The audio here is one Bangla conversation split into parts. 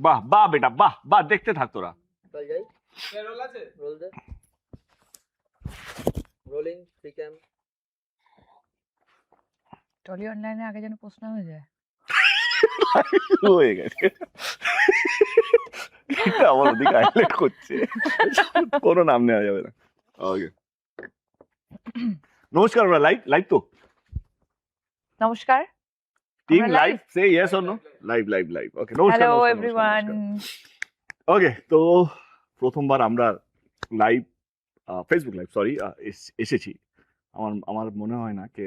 বাহ বাহ বেটা বাহ বাহ, দেখতে থাক তোরা। চল যাই। রোল আছে, রোল দে। রোলিং ফ্রি ক্যাম। টলি অনলাইনে আগে যেন পোস্ট না হয়ে যায়। হয়ে গেছে, আমার ওদিকে হাইলাইট করছে, কোনো নাম নেওয়া যাবে না। ওকে, নমস্কার, আমরা লাইভ লাইভ তো নমস্কার, টিম আমরা লাইভ, live? সে yes or no? Live live live. Okay, নমস্কার হ্যালো নমস্কার এভরিওয়ান। ওকে, তো প্রথমবার আমরা লাইভ, ফেসবুক লাইভ সরি, এসেছি। আমার আমার মনে হয় না কে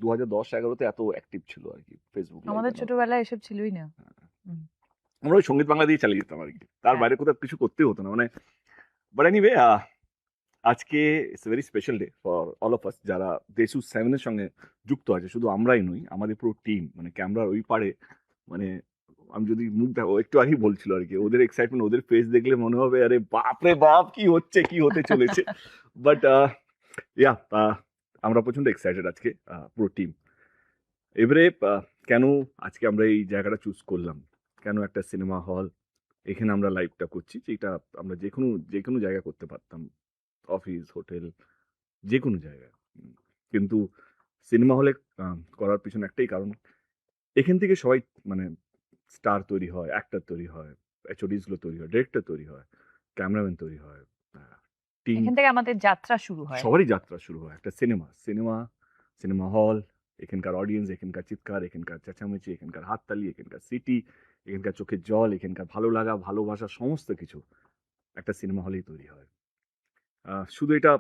2010-11-তে এত অ্যাক্টিভ ছিল আর কি ফেসবুক। আমাদের ছোটবেলায় এসব ছিলই না। আমরা ওই সঙ্গীত বাংলা দিয়ে চালিয়ে যেতাম আর কি, তার হ্যাঁ। বাইরে কোথাও কিছু করতে হতো না মানে। বাট এনিওয়ে, আজকে it's a very special day for all of us যারা দেশু 7-এর সঙ্গে যুক্ত আছে। শুধু আমরাই নই, আমাদের পুরো টিম, মানে ক্যামেরার ওই পারে, মানে আমি যদি মুখ দেখো, একটু আগেই বলছিল আর কি, ওদের এক্সাইটমেন্ট, ওদের ফেস দেখলে মনে হবে আরে বাপ রে বাপ, কি হচ্ছে, কি হতে চলেছে। বাট ইয়া, আমরা প্রচন্ড এক্সাইটেড আজকে, পুরো টিম। এবারে কেন আজকে আমরা এই জায়গাটা চুজ করলাম, কেন একটা সিনেমা হল, এখানে আমরা লাইভটা করছি, যেটা আমরা যে কোনো জায়গায় করতে পারতাম, অফিস, হোটেল, যে কোনো জায়গায়। কিন্তু সিনেমা হলে করার পিছনে একটাই কারণ, এখান থেকে সবাই মানে স্টার তৈরি হয়, অ্যাক্টর তৈরি হয়, এইচওডিসগুলো তৈরি হয়, ডিরেক্টর তৈরি হয়, ক্যামেরাম্যান তৈরি হয়, টিম, এখান থেকে আমাদের যাত্রা শুরু হয়। সবারই যাত্রা শুরু হয়। একটা সিনেমা হল, এখানকার অডিয়েন্স, এখানকার চিৎকার, এখানকার চেঁচামেচি, এখানকার হাততালি, এখানকার সিটি, এখানকার চোখের জল, এখানকার ভালো লাগা, ভালোবাসা, সমস্ত কিছু একটা সিনেমা হলেই তৈরি হয়। শুধু এটা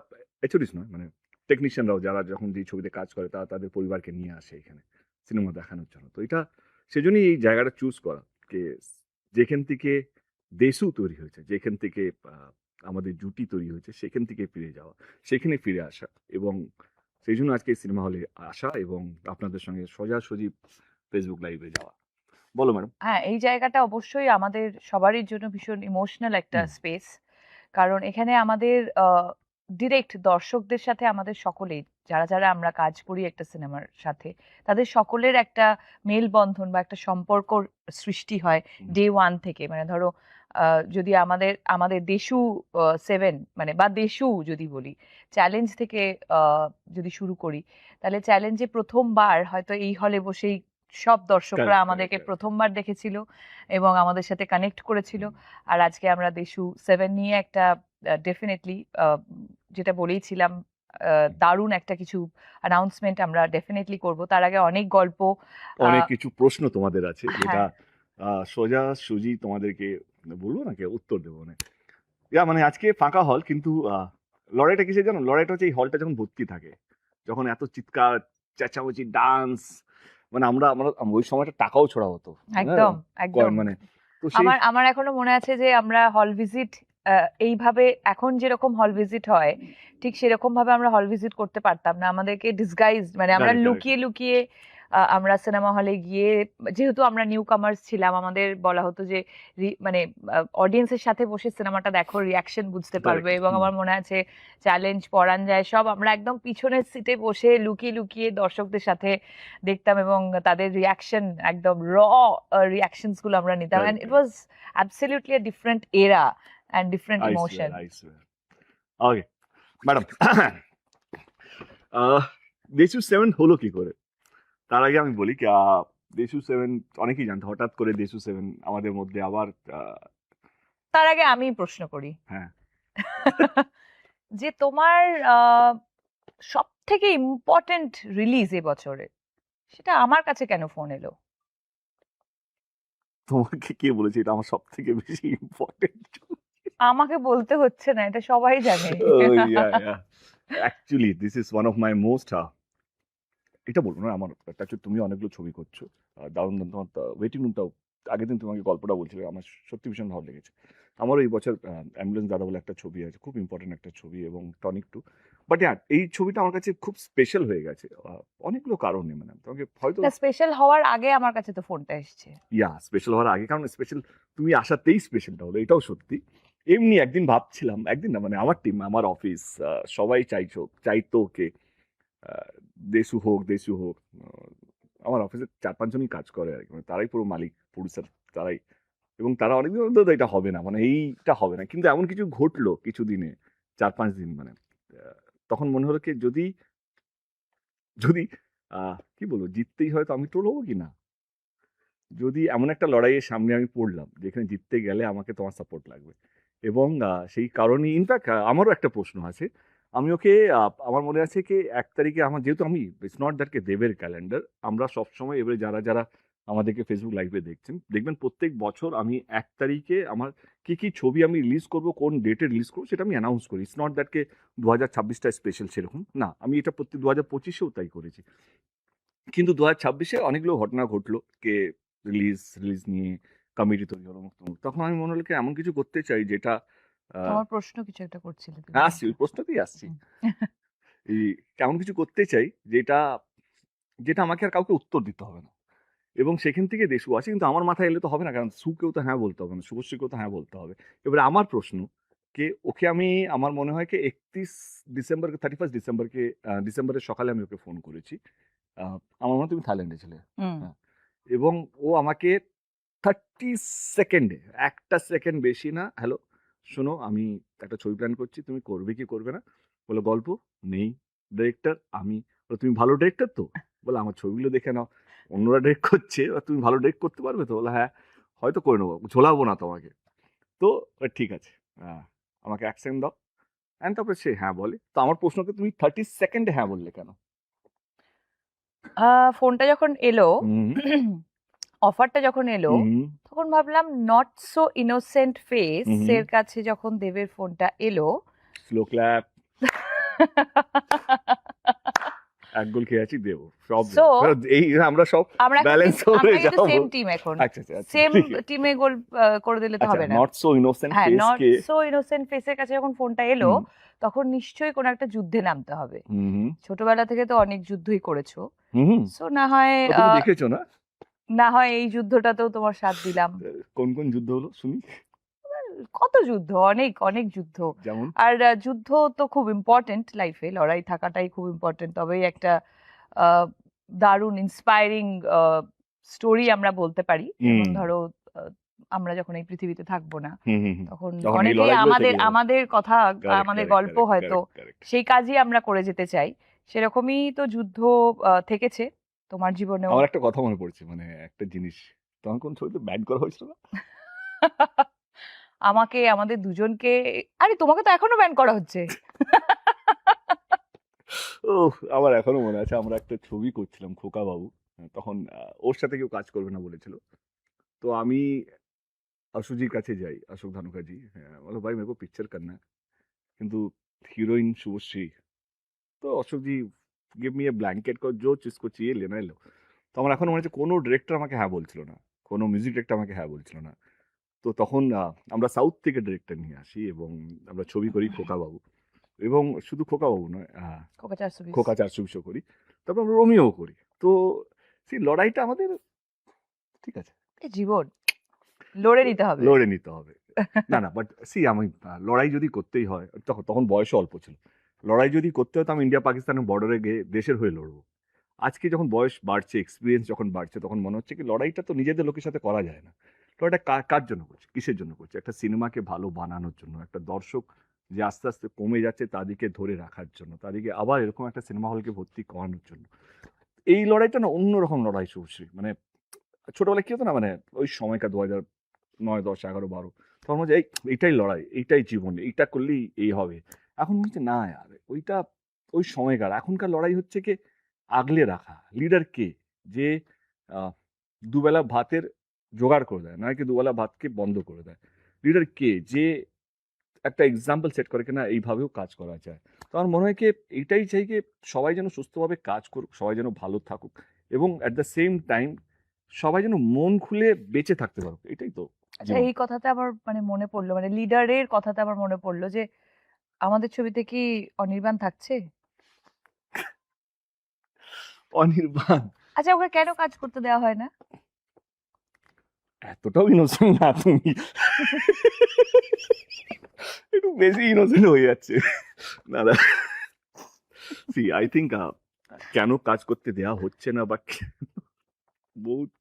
এইচওডিস নয়, মানে টেকনিশিয়ানরাও যারা যখন যে ছবিতে কাজ করে তারা তাদের পরিবারকে নিয়ে আসে এখানে সিনেমা দেখানোর জন্য। তো এটা সেজন্যই এই জায়গাটা চুজ করা, যে যেখান থেকে দেশু তৈরি হয়েছে, যেখান থেকে আমাদের জুটি তৈরি হয়েছে, সেখান থেকে ফিরে যাওয়া, সেখানে ফিরে আসা, এবং সেই জন্য আজকে সিনেমা হলে আসা এবং আপনাদের সঙ্গে সোজাসুজি ফেসবুক লাইভে যাওয়া। বলো ম্যাডাম। হ্যাঁ, এই জায়গাটা অবশ্যই আমাদের সবারই জন্য ভীষণ ইমোশনাল একটা স্পেস। কারণ এখানে আমাদের ডিরেক্ট দর্শকদের সাথে আমাদের সকলেই, যারা যারা আমরা কাজ করি একটা সিনেমার সাথে, তাদের সকলের একটা মেলবন্ধন বা একটা সম্পর্ক সৃষ্টি হয় ডে ওয়ান থেকে। মানে ধরো যদি আমাদের আমাদের দেশু 7 মানে বা দেশু যদি বলি, চ্যালেঞ্জ থেকে যদি শুরু করি, তাহলে চ্যালেঞ্জে প্রথমবার হয়তো এই হলে বসেই সব দর্শকরা Correct, আমাদেরকে correct. প্রথমবার দেখেছিল এবং আমাদের সাথে কানেক্ট করেছিল। আর আজকে আমরা দেশু 7 নিয়ে একটা ডেফিনেটলি, যেটা বলেইছিলাম, দারুণ একটা কিছু অ্যানাউন্সমেন্ট আমরা ডেফিনেটলি করব। তার আগে অনেক গল্প, অনেক কিছু প্রশ্ন তোমাদের আছে, যেটা হ্যাঁ, সোজা সুজি তোমাদেরকে বলবো নাকি উত্তর দেবো না। ইয়া মানে আজকে ফাঁকা হল, কিন্তু লড়াইটা কিসে জানো? লড়াইটা হচ্ছে এই হলটা যখন ভর্তি থাকে, যখন এত চিৎকার চেঁচামেচি ডান্স, মানে আমরা আমরা ওই সময়টা টাকাও ছোড়া হতো, একদম একদম। মানে তো সেই আমার আমার এখনো মনে আছে যে আমরা হল ভিজিট এইভাবে, এখন যেরকম হল ভিজিট হয় ঠিক সেরকম ভাবে আমরা হল ভিজিট করতে পারতাম না। আমাদেরকে ডিসগাইজ, মানে আমরা Correct, correct. লুকিয়ে লুকিয়ে আমরা সিনেমা হলে গিয়ে, যেহেতু আমরা নিউ কামার্স ছিলাম, আমাদের বলা হতো যে মানে অডিয়েন্সের সাথে বসে সিনেমাটা দেখো, রিয়াকশন বুঝতে পারবে। Correct. এবং আমার মনে আছে চ্যালেঞ্জ, পরান যায়, সব আমরা একদম পিছনের সিটে বসে লুকিয়ে লুকিয়ে দর্শকদের সাথে দেখতাম এবং তাদের রিয়াকশন, একদম র রিয়াকশনস গুলো আমরা নিতাম। Correct, and it was absolutely a different era and different I emotion. swear, I swear. Okay madam, Deshu 7 হলো কি করে? তার আগে আমি বলি কি, দেশু 7 অনেকেই জানতো, হঠাৎ করে দেশু 7 আমাদের মধ্যে আবার তার আগে আমি প্রশ্ন করি, হ্যাঁ, যে তোমার সব থেকে ইম্পর্টেন্ট রিলিজ এবছরে, সেটা আমার কাছে কেন ফোন এলো? তোমাকে কে বলেছে এটা আমার সব থেকে বেশি ইম্পর্টেন্ট? আমাকে বলতে হচ্ছে না, এটা সবাই জানে। Actually this is one of my most, এটা বলবো না, আমার একটা তুমি অনেকগুলো ছবি করছো, দারুণ দারুণ, তোমার ওয়েটিং রুমটাও, আগের দিন তোমাকে গল্পটা বলছিলে, আমার সত্যি ভীষণ ভালো লেগেছে। আমারও এই বছর অ্যাম্বুলেন্স দাদা বলে একটা ছবি আছে, খুব ইম্পর্টেন্ট একটা ছবি, এবং টনিক টু। বাট হ্যাঁ, এই ছবিটা আমার কাছে খুব স্পেশাল হয়ে গেছে অনেকগুলো কারণে, মানে তোমাকে হয়তো স্পেশাল হওয়ার আগে আমার কাছে তো ফোনটা এসছে। স্পেশাল হওয়ার আগে, কারণ স্পেশাল তুমি আসাতেই স্পেশালটা হলো, এটাও সত্যি। এমনি একদিন ভাবছিলাম, একদিন না মানে আমার টিম, আমার অফিস, সবাই চাইতো কে দেশু হোক, দেশু হোক। আমার অফিসে 4-5 জনই কাজ করে আর কি, মানে তারাই পুরো মালিক, প্রডিউসার তারাই। এবং তারা অনেকদিন বলতো এটা হবে না, মানে এইটা হবে না, কিন্তু এমন কিছু ঘটলো কিছু দিনে, 4-5 দিন, মানে তখন মনে হলো কি যদি যদি কি বলবো, জিততেই হয় তো আমি টোল হবো কি না। যদি এমন একটা লড়াইয়ের সামনে আমি পড়লাম যেখানে জিততে গেলে আমাকে তোমার সাপোর্ট লাগবে, এবং সেই কারণে ইনফ্যাক্ট আমারও একটা প্রশ্ন আছে। আমি ওকে আমার মনে আছে কি 1 তারিখে আমার, যেহেতু আমি, ইটস নট দ্যাট কে দেবের ক্যালেন্ডার, আমরা সবসময় এবারে যারা যারা আমাদেরকে ফেসবুক লাইভে দেখছেন দেখবেন প্রত্যেক বছর আমি 1 তারিখে আমার কি কি ছবি আমি রিলিজ করব, কোন ডেটে রিলিজ করবো, সেটা আমি অ্যানাউন্স করি। ইটস নট দ্যাট কে 2026টা স্পেশাল সেরকম না, আমি এটা প্রত্যেক 2025এও তাই করেছি। কিন্তু 2026-এ অনেকগুলো ঘটনা ঘটলো, কে রিলিজ রিলিজ নিয়ে কমিটি তৈরি হলো, তখন আমি মনে হলো কি এমন কিছু করতে চাই যেটা তোমার প্রশ্ন কিছু একটা করছিলে তুমি। আসছি, ওই প্রশ্নতেই আসছি। হুম। এই কেমন কিছু করতে চাই যেটা যেটা আমাকে আর কাউকে উত্তর দিতে হবে না, এবং সেখান থেকে দেশু আছে, কিন্তু আমার মাথায় এলে তো হবে না, কারণ সুকেও তো হ্যাঁ বলতে হবে না, শুভশ্রীকেও তো হ্যাঁ বলতে হবে। এবারে আমার প্রশ্ন, কে ওকে আমি, আমার মনে হয় কি 31 ডিসেম্বর, 31 ডিসেম্বরকে, ডিসেম্বরের সকালে আমি ওকে ফোন করেছি। আমার মনে হয় তুমি থাইল্যান্ডে ছিলে। হুম। হ্যাঁ, এবং ও আমাকে 30 সেকেন্ডে, 1 সেকেন্ড বেশি না, হ্যালো শোনো আমি একটা ছবি প্ল্যান করছি, তুমি করবে কি করবে না। বলো গল্প নেই, ডিরেক্টর আমি। বলো তুমি ভালো ডিরেক্টর তো, বলে আমার ছবিগুলো দেখে নাও, অন্যরা ডিরেক্ট করছে, তুমি ভালো ডিরেক্ট করতে পারবে তো, বলে হ্যাঁ হয়তো করে নেবো, ঝোলাবো না তোমাকে। তো ঠিক আছে, আমাকে 1 সেকেন্ড দাও, অ্যান্ড তারপরে সে হ্যাঁ বলে। তো আমার প্রশ্নকে তুমি 30 সেকেন্ডে হ্যাঁ বললে কেন? ফোনটা যখন এলো, হুম অফারটা যখন এলো, হুম তখন ভাবলাম নট সো ইনোসেন্ট ফেস হুম এর কাছে যখন দেবের ফোনটা এলো, স্লো ক্ল্যাপ, 1 গোল খেয়ে আছি, দেবো সব So, এই আমরা সব আমরা ব্যালেন্স আমরা হয়ে কিন্তু যাবো। সেম টিম এখন, আচ্ছা আচ্ছা আচ্ছা, সেম ঠিক আছে। টিমে গোল করে দিলে তো আচ্ছা, হবে না। নট সো ইনোসেন্ট হ্যাঁ, face not K. So innocent ফেসের কাছে যখন ফোনটা এলো, হুম তখন নিশ্চয়ই কোনো একটা যুদ্ধে নামতে হবে। হুম হুম ছোটবেলা থেকে তো অনেক যুদ্ধই করেছো, হুম। সো না হয় ও, তুমি দেখেছো না? না হয় এই যুদ্ধটাতেও তোমার সাথ দিলাম। কোন কোন যুদ্ধ হলো শুনি। কত যুদ্ধ, অনেক অনেক যুদ্ধ। যেমন? আর যুদ্ধ তো খুব ইম্পর্টেন্ট লাইফে, লড়াই থাকাটাই খুব ইম্পর্টেন্ট, তবেই একটা আহ, দারুণ ইন্সপায়ারিং স্টোরি আমরা বলতে পারি। যেমন হুম ধরো, আহ, আমরা যখন এই পৃথিবীতে থাকবো না, হুম হুম হুম। তখন তখন এই অনেকেই লড়াইগুলো আমাদের থেকে যাবে। আমাদের কথা, কারেক্ট আমাদের কারেক্ট গল্প কারেক্ট হয়তো কারেক্ট কারেক্ট। সেই কাজই আমরা করে যেতে চাই। সেরকমই তো যুদ্ধ থেকেছে তোমার জীবনেও। আমার একটা কথা মনে পড়ছে, মানে একটা জিনিস, তখন কোন ছবিতে ব্যান করা হয়েছিল না? আমাকে, আমাদের দুজনকে, আরে তোমাকে তো এখনো ব্যান করা হচ্ছে। ও, আমার এখনো মনে আছে, আমরা একটা ছবি করছিলাম খোকা বাবু, তখন ওর সাথে কেউ কাজ করবে না বলেছিল। তো আমি অশুজির কাছে যাই, অশোক ধানুকাজি, হ্যাঁ, বলো ভাই মেরে কো পিকচার করনা है। কিন্তু হিরোইন শুভশ্রী, তো অশোক জি গিভ মি এ ব্ল্যাঙ্কেট কর, जो जिसको चाहिए लेना लो। তো আমার এখন মনে হচ্ছে কোনো ডিরেক্টর আমাকে হ্যাঁ বলছিল না, কোনো মিউজিক ডিরেক্টর আমাকে হ্যাঁ বলছিল না। তো তখন আমরা সাউথ থেকে ডিরেক্টর নিয়ে আসি এবং আমরা ছবি করি খোকা বাবু, এবং শুধু খোকা বাবু নয়, খোকা 420। খোকা 420 করি, তারপর আমরা রোমিও করি। তো সেই লড়াইটা আমাদের, ঠিক আছে, এ জীবন লড়ে নিতে হবে। লড়ে নিতে হবে। না না, বাট আমি লড়াই যদি করতেই হয়, তখন তখন বয়সও অল্প ছিল, লড়াই যদি করতে হয় তো আমি ইন্ডিয়া পাকিস্তানের বর্ডারে গিয়ে দেশের হয়ে লড়বো। আজকে যখন বয়স বাড়ছে, এক্সপিরিয়েন্স যখন বাড়ছে, তখন মনে হচ্ছে কি লড়াইটা তো নিজেদের লোকের সাথে করা যায় না। লড়াইটা কার জন্য করছে, কিসের জন্য করছে? একটা সিনেমাকে ভালো বানানোর জন্য, একটা দর্শক যে আস্তে আস্তে কমে যাচ্ছে তাদেরকে ধরে রাখার জন্য, তাদেরকে আবার এরকম একটা সিনেমা হলকে ভর্তি করানোর জন্য। এই লড়াইটা না অন্যরকম লড়াই শুভশ্রী, মানে ছোটবেলায় কি হতো না, মানে ওই সময়কার 2009, 10, 11, 12, তখন মনে হচ্ছে এইটাই লড়াই, এইটাই জীবন, এইটা করলেই এই হবে। এখন মনে হচ্ছে না यार, ওইটা ওই সময়কার। এখনকার লড়াই হচ্ছে কি আগলে রাখা। লিডার কে? যে আহ, দুবেলা ভাতের জোগাড় করে দেয়, নয় কি দুবেলা ভাতকে বন্ধ করে দেয়। লিডার কে? যে একটা এক্সাম্পল সেট করে কিনা এইভাবেও কাজ করা যায়। তো আমার মনে হয় কি এইটাই চাই কি সবাই যেন সুস্থভাবে কাজ করুক, সবাই যেন ভালো থাকুক, এবং অ্যাট দ্য সেম টাইম সবাই যেন মন খুলে বেঁচে থাকতে পারুক, এটাই তো আচ্ছা, জীবন। এই কথাটা আমার মানে মনে পড়লো, মানে লিডারের কথাটা আমার মনে পড়লো যে আমাদের ছবিতে কি অনির্বাণ থাকছে? অনির্বাণ আচ্ছা, ওকে কেন কাজ করতে দেওয়া হয় না? এতটাও ইনোসেন্ট না তুমি, একটু বেশি ইনোসেন্ট হয়ে যাচ্ছে। না না, সি আই থিঙ্ক কেন কাজ করতে দেওয়া হচ্ছে না বা বহুত,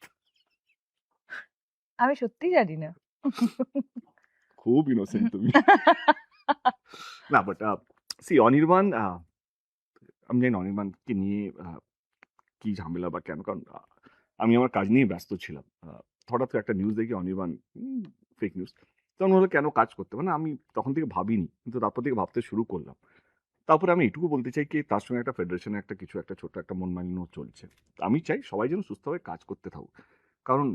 আমি সত্যিই জানি না। খুব ইনোসেন্ট তুমি। না বাট সি অনির্বাণ, আমি জানি না অনির্বাণকে নিয়ে কি ঝামেলা বা কেন, কারণ আমি আমার কাজ নিয়ে ব্যস্ত ছিলাম। হঠাৎ করে একটা নিউজ দেখি অনির্বাণ, ফেক নিউজ। তখন হলো কেন কাজ করতে, মানে আমি তখন থেকে ভাবিনি, কিন্তু তারপর থেকে ভাবতে শুরু করলাম। তারপরে আমি এটুকু বলতে চাই কি তার সঙ্গে একটা ফেডারেশনে একটা কিছু একটা ছোট্ট একটা মন মালিন্য চলছে। আমি চাই সবাই যেন সুস্থভাবে কাজ করতে থাকুক, কারণ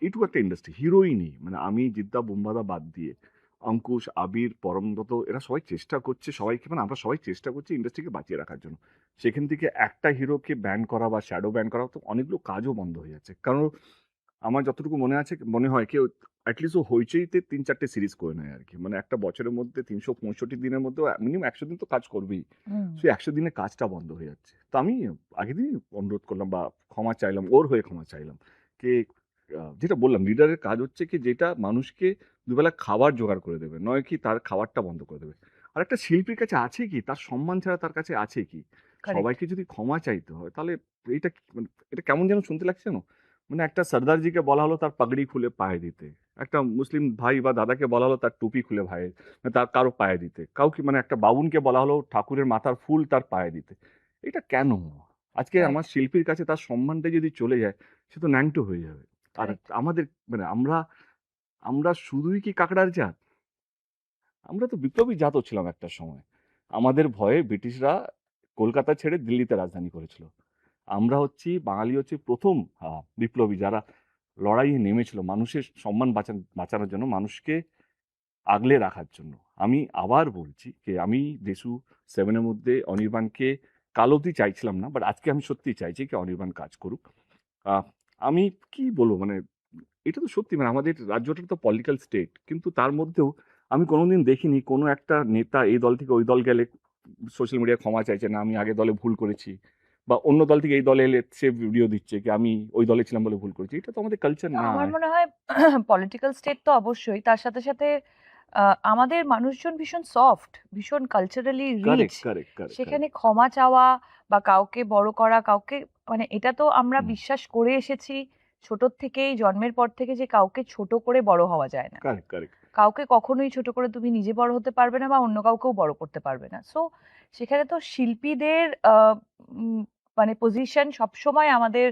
এইটুকু একটা ইন্ডাস্ট্রি, হিরোই নেই, মানে আমি জিদ্দা বুম্বাদা বাদ দিয়ে অঙ্কুশ, আবির, পরমব্রত, এরা সবাই চেষ্টা করছে, সবাইকে মানে আমরা সবাই চেষ্টা করছি ইন্ডাস্ট্রিকে বাঁচিয়ে রাখার জন্য। সেখান থেকে একটা হিরোকে ব্যান করা বা শ্যাডো ব্যান করা, তো অনেকগুলো কাজও বন্ধ হয়ে যাচ্ছে। কারণ আমার যতটুকু মনে হয় কি অ্যাটলিস্ট ও হইচইতে ৩-৪টে সিরিজ করে নেয় আর কি, মানে একটা বছরের মধ্যে ৩৬৫ দিনের মধ্যে মিনিমাম 100 দিন তো কাজ করবেই। হুম, সেই 100 দিনে কাজটা বন্ধ হয়ে যাচ্ছে। তো আমি আগের দিনই অনুরোধ করলাম বা ক্ষমা চাইলাম, ওর হয়ে ক্ষমা চাইলাম। কে যেটা বললাম, লিডারের কাজ হচ্ছে কি যেটা মানুষকে দুবেলা খাবার জোগাড় করে দেবে, নয় কি তার খাবারটা বন্ধ করে দেবে। আর একটা শিল্পীর কাছে আছে কি, তার সম্মান ছাড়া তার কাছে আছে কি? কারেক্ট। সবাইকে যদি ক্ষমা চাইতে হয় তাহলে এইটা মানে এটা কেমন যেন শুনতে লাগছে জানো? মানে একটা সর্দারজিকে বলা হলো তার পাগড়ি খুলে পায়ে দিতে। একটা মুসলিম ভাই বা দাদাকে বলা হলো তার টুপি খুলে তার কারো পায়ে দিতে। কাউকে মানে একটা বামুনকে বলা হলো ঠাকুরের মাথার ফুল তার পায়ে দিতে। এটা কেন? আজকে আমার কারেক্ট, শিল্পীর কাছে তার সম্মানটা যদি চলে যায়, সে তো ন্যাংটো হয়ে যাবে। আর কারেক্ট। আমাদের মানে আমরা আমরা শুধুই কি কাকড়ার জাত? আমরা তো বিপ্লবী জাতও ছিলাম একটা সময়। আমাদের ভয়ে ব্রিটিশরা কলকাতা ছেড়ে দিল্লিতে রাজধানী করেছিল। আমরা হচ্ছি বাঙালি, হচ্ছি ১ম বিপ্লবী যারা লড়াইয়ে নেমেছিল মানুষের সম্মান বাঁচানোর জন্য, মানুষকে আগলে রাখার জন্য। আমি আবার বলছি যে আমি দেশু 7 এর মধ্যে অনির্বাণকে কাল অবধি চাইছিলাম না। বাট আজকে আমি সত্যিই চাইছি কি অনির্বাণ কাজ করুক। আ আমি কি বলবো, মানে এটা তো সত্যি, মানে আমাদের রাজ্যটা তো পলিটিক্যাল স্টেট। কিন্তু তার মধ্যেও আমি কোনোদিন দেখিনি কোনো একটা নেতা এই দল থেকে ওই দল গেলে সোশ্যাল মিডিয়ায় ক্ষমা চাইছে, না আমি আগের দলে ভুল করেছি। বা অন্য দল থেকে এই দলে এলে সে ভিডিও দিচ্ছে কি আমি ওই দলে ছিলাম বলে ভুল করেছি। এটা তো আমাদের কালচার না। আমার মনে হয় পলিটিক্যাল স্টেট তো অবশ্যই, তার সাথে সাথে আমাদের মানুষজন ভীষণ সফট, ভীষণ culturally rich. Correct, correct, correct, সেখানে কারেক্ট। ক্ষমা চাওয়া বা কাউকে বড় করা, কাউকে মানে এটা তো আমরা হুম, বিশ্বাস করে এসেছি ছোট থেকেই, জন্মের পর থেকে, যে কাউকে ছোট করে বড় হওয়া যায় না। Correct, correct. কাউকে কখনোই ছোট করে তুমি নিজে বড় হতে পারবে না বা অন্য কাউকেও বড় করতে পারবে না। সো সেখানে তো শিল্পীদের উম, মানে পজিশন সবসময় আমাদের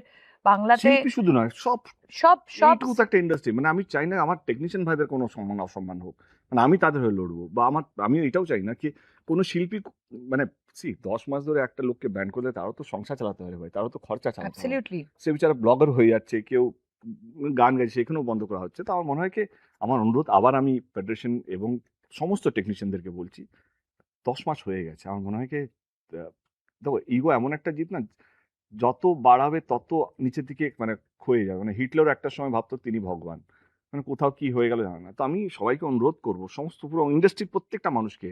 বাংলাতে শিল্পী শুধু নয়, সব সব সব এইটুকু তো একটা ইন্ডাস্ট্রি, মানে আমি চাই না আমার টেকনিশিয়ান ভাইদের কোনো সম্মান অসম্মান হোক, মানে আমি তাদের হয়ে লড়বো, বা আমি এটাও চাই না কি কোনো শিল্পী মানে 10 মাস ধরে একটা লোককে ব্যান করলে তারও তো সংসার চালাতে হবে ভাই, তারও তো খরচা চালাতে হবে। অ্যাবসলিউটলি। সে বেচারা ব্লগার হয়ে যাচ্ছে, কেউ গান গাইছে, সেখানেও বন্ধ করা হচ্ছে। তো আমার মনে হয় কি, আমার অনুরোধ আবার আমি ফেডারেশন এবং সমস্ত টেকনিশিয়ানদেরকে বলছি, 10 মাস হয়ে গেছে, আমার মনে হয় কি দেখো ইগো এমন একটা জিত না, যত বাড়াবে তত নিচের দিকে মানে ক্ষয়ে যাবে। মানে হিটলার একটা সময় ভাবতো তিনি ভগবান, মানে কোথাও কি হয়ে গেল জানে না। তো আমি সবাইকে অনুরোধ করব, সমস্ত পুরো ইন্ডাস্ট্রির প্রত্যেকটা মানুষকে,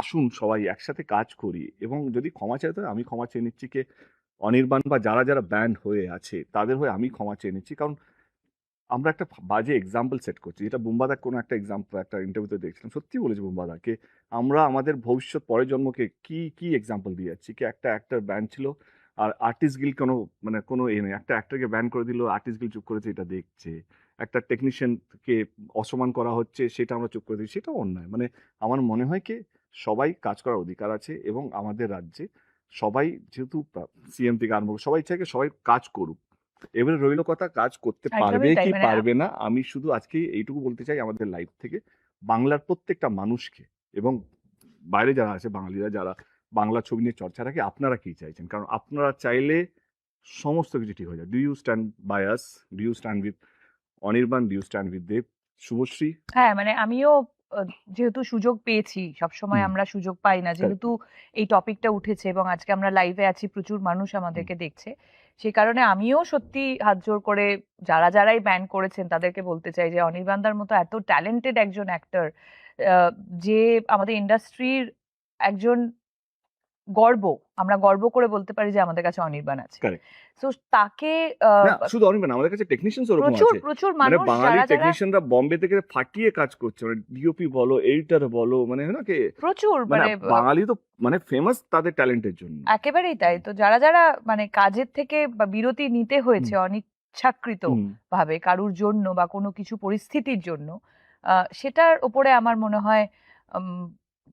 আসুন সবাই একসাথে কাজ করি, এবং যদি ক্ষমা চাইতে হয় আমি ক্ষমা চেয়ে নিচ্ছি, অনির্বাণ বা যারা যারা ব্যান্ড হয়ে আছে তাদের হয়ে আমি ক্ষমা চেয়ে নিচ্ছি। কারণ আমরা একটা বাজে এক্সাম্পল সেট করছি, যেটা বুম্বাদা কোনো একটা এক্সাম্পল একটা ইন্টারভিউতে দেখছিলাম, সত্যি বলেছি বুম্বাদাকে, আমরা আমাদের ভবিষ্যৎ পরের জন্মকে কি কি এক্সাম্পল দিয়ে যাচ্ছি। কি একটা অ্যাক্টর ব্যান ছিল, আর আর্টিস্ট গিল কোনো মানে কোনো এ নেই, একটা অ্যাক্টরকে ব্যান করে দিল, আর্টিস্ট গিল চুপ করেছে, এটা দেখছে। একটা টেকনিশিয়ানকে অসম্মান করা হচ্ছে, সেটা আমরা চুপ করে দিই, সেটাও অন্যায়। মানে আমার মনে হয় কি সবাই কাজ করার অধিকার আছে, এবং আমাদের রাজ্যে সবাই যেহেতু সিএম থেকে আরম্ভ করে সবাই চাইকে সবাই কাজ করুক। এবারে রইল কথা কাজ করতে পারবে একদমই তাই, কি মানে পারবে না। আমি শুধু আজকে এইটুকু বলতে চাই আমাদের লাইফ থেকে, বাংলার প্রত্যেকটা মানুষকে, এবং বাইরে যারা আছে বাঙালিরা যারা বাংলা ছবি নিয়ে চর্চা রাখে, আপনারা কি চাইছেন? কারণ আপনারা চাইলে সমস্ত কিছু ঠিক হয়ে যায়। Do you stand by us? Do you stand with Anirban? Do you stand with Dev, Subhashree? হ্যাঁ, মানে আমিও যেহেতু সুযোগ পেয়েছি, সবসময় হুম, আমরা সুযোগ পাই না, কারেক্ট। যেহেতু এই টপিকটা উঠেছে এবং আজকে আমরা লাইভে আছি, প্রচুর মানুষ হুম, আমাদেরকে দেখছে, সেই কারণে আমিও সত্যি হাত জোর করে যারাই ব্যান করেছেন তাদেরকে বলতে চাই যে অনির্বাণদার মতো এত ট্যালেন্টেড একজন অ্যাক্টর, যে আমাদের ইন্ডাস্ট্রির একজন গর্ব, আমরা গর্ব করে বলতে পারি যে আমাদের কাছে অনির্বাণ আছে। কারেক্ট। তো তাকে না শুধু অনির্বাণ, আমাদের কাছে টেকনিশিয়ানস ওরকম প্রচুর আছে। প্রচুর মানে মানুষ বাঙালি যারা টেকনিশিয়ানরা বম্বে থেকে ফাটিয়ে কাজ করছে, মানে ডিওপি বলো, এডিটর বলো, মানে হয় না কি, প্রচুর মানে মানে বাঙালি তো মানে ফেমাস তাদের ট্যালেন্টের জন্য। একেবারেই তাই। তো যারা মানে কাজের থেকে বা বিরতি নিতে হুম, হয়েছে অনিচ্ছাকৃত হুম, ভাবে কারুর জন্য বা কোনো কিছু পরিস্থিতির জন্য, সেটার উপরে আমার মনে হয়